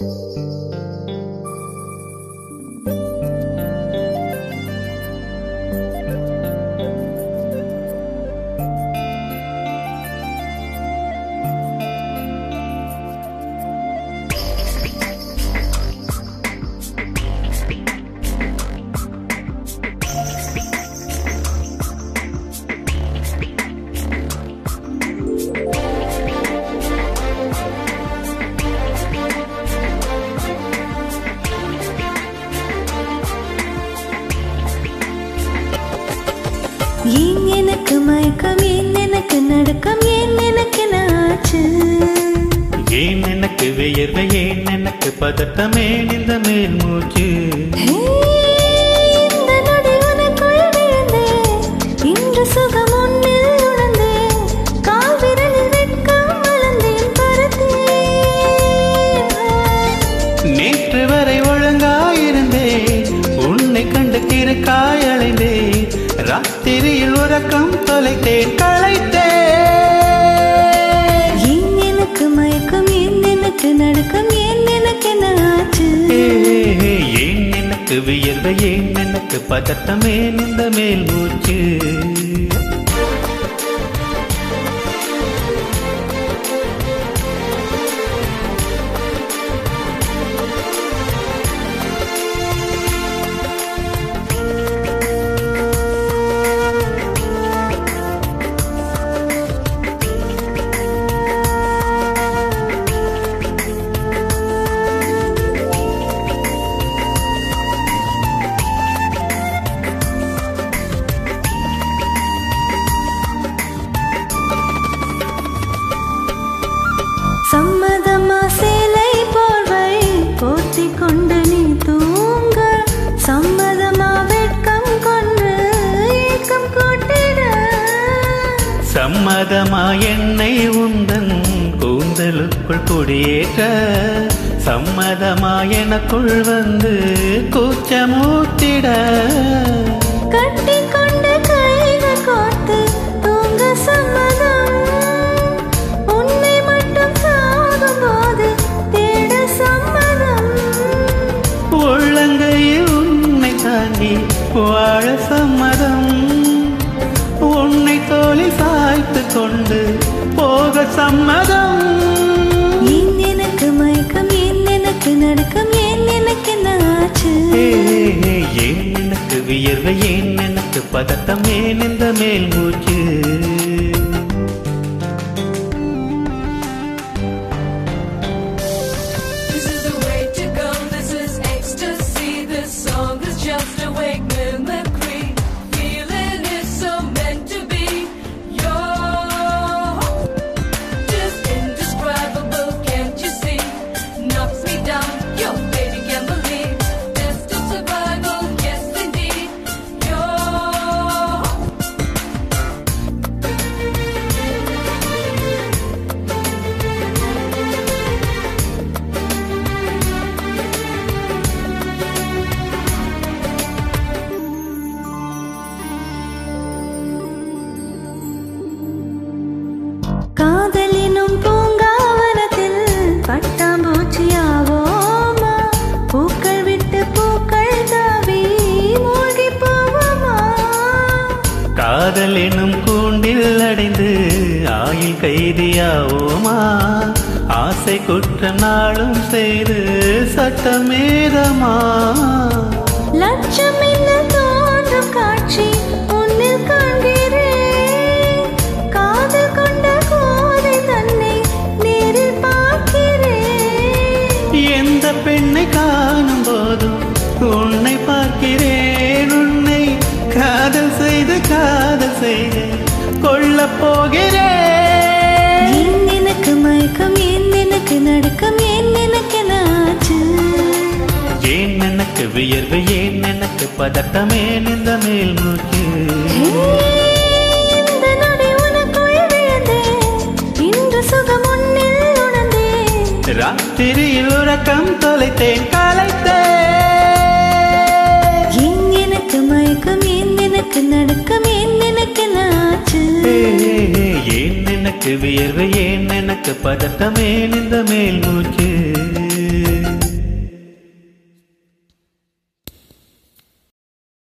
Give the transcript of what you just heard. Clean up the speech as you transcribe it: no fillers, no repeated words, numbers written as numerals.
ஏன் எனக்கு மயக்கம், ஏன் எனக்கு நடுக்கம், ஏன் எனக்கு நாச்சு, ஏன் எனக்கு வியர்வை, ஏன் எனக்கு பதட்டமே இந்த மேல் மூச்சு. இந்த நொடி உனக்குள் விழுந்தேன், இன்று சுகம் உன்னில் உணர்ந்தேன், கால் விரலில் வெட்கம் வளர்ந்தேன் பருத்தேன். நேற்று வரை ஒழுங்காயிருந்தேன், உன்னை கண்டு கிறுக்காய் அலைந்தேன், ராத்திரியில் உறக்கம் தொலைத்தேன் களைத்தேன். ஏன் எனக்கு மயக்கம், ஏன் எனக்கு நடுக்கம், ஏன் எனக்கு நாச்சு, ஏன் எனக்கு வியர்வை, ஏன் எனக்கு பதட்டமே இந்த மேல் மூச்சு. சம்மதமா சேலை போர்வை போர்த்தி கொண்டு நீ தூங்க, சம்மதமா வெட்கம் கொன்று ஏக்கம் கூட்டிட, சம்மதமா என்னை உந்தன் கூந்தலுக்குள் குடியேற்ற, சம்மதமா எனக்குள் வந்து கூச்சமூத்திட, கட்டி கொண்டு கைகள் கோர்த்து தூங்க சம்மதம், உன்னை மட்டும் சாகும் போது தேட சம்மதம், உள்ளங்கையில் உன்னை தாங்கி வாழ சம்மதம், உன்னை தோளில் சாய்த்து கொண்டு போக சம்மதம். ஏன் எனக்கு மயக்கம், ஏன் எனக்கு நடுக்கம், ஏன் எனக்கு நாச்சு, ஏன் எனக்கு வியர்வை, ஏன் எனக்கு பதட்டம், ஏன் இந்த மேல் மூச்சு. This is the way to go, this is ecstasy, this song is just a wake mimicry, feeling is so meant to be, you're just indescribable, can't you see, knocks me down, your baby can't believe, destined survival, yes indeed, you're காதலினும் பூங்காவனத்தில் பட்டாம்பூச்சியாவோமா, பூக்கள் விட்டு பூக்கள் தாவி மூழ்கி போவோமா, காதல் எனும் கூண்டில் அடைந்து ஆயில் கைதியாவோமா, ஆசை குற்றம் நாளும் செய்து சட்டமேதமா, லட்சம் என்ன தோன்றும் காட்சி உன்னில் காண்கிறேன், காதல் கொண்ட கோதை தன்னை நேரில் பார்க்கிறேன், எந்த பெண்ணை காணும் போதும் உன்னை பார்க்கிறேன், உன்னை காதல் செய்து கொள்ளப் போகிறேன். ஏன் எனக்கு மயக்கம், ஏன் எனக்கு நடுக்கம், ஏன் எனக்கு நாச்சு, ஏன் எனக்கு வியர்வு, ஏன் எனக்கு பதட்டம், ஏன் இந்த மேல் மூச்சு. இந்த நொடி உனக்குள் விழுந்தேன், இன்று சுகம் உன்னில் உணர்ந்தேன், ராத்திரியில் உறக்கம் தொலைத்தேன் களைத்தேன். ஏன் எனக்கு மயக்கம், ஏன் எனக்கு நடுக்கம், ஏன் எனக்கு நாச்சு, ஏன் எனக்கு வியர்வு, ஏன் எனக்கு பதட்டம், ஏன் இந்த மேல் மூச்சு.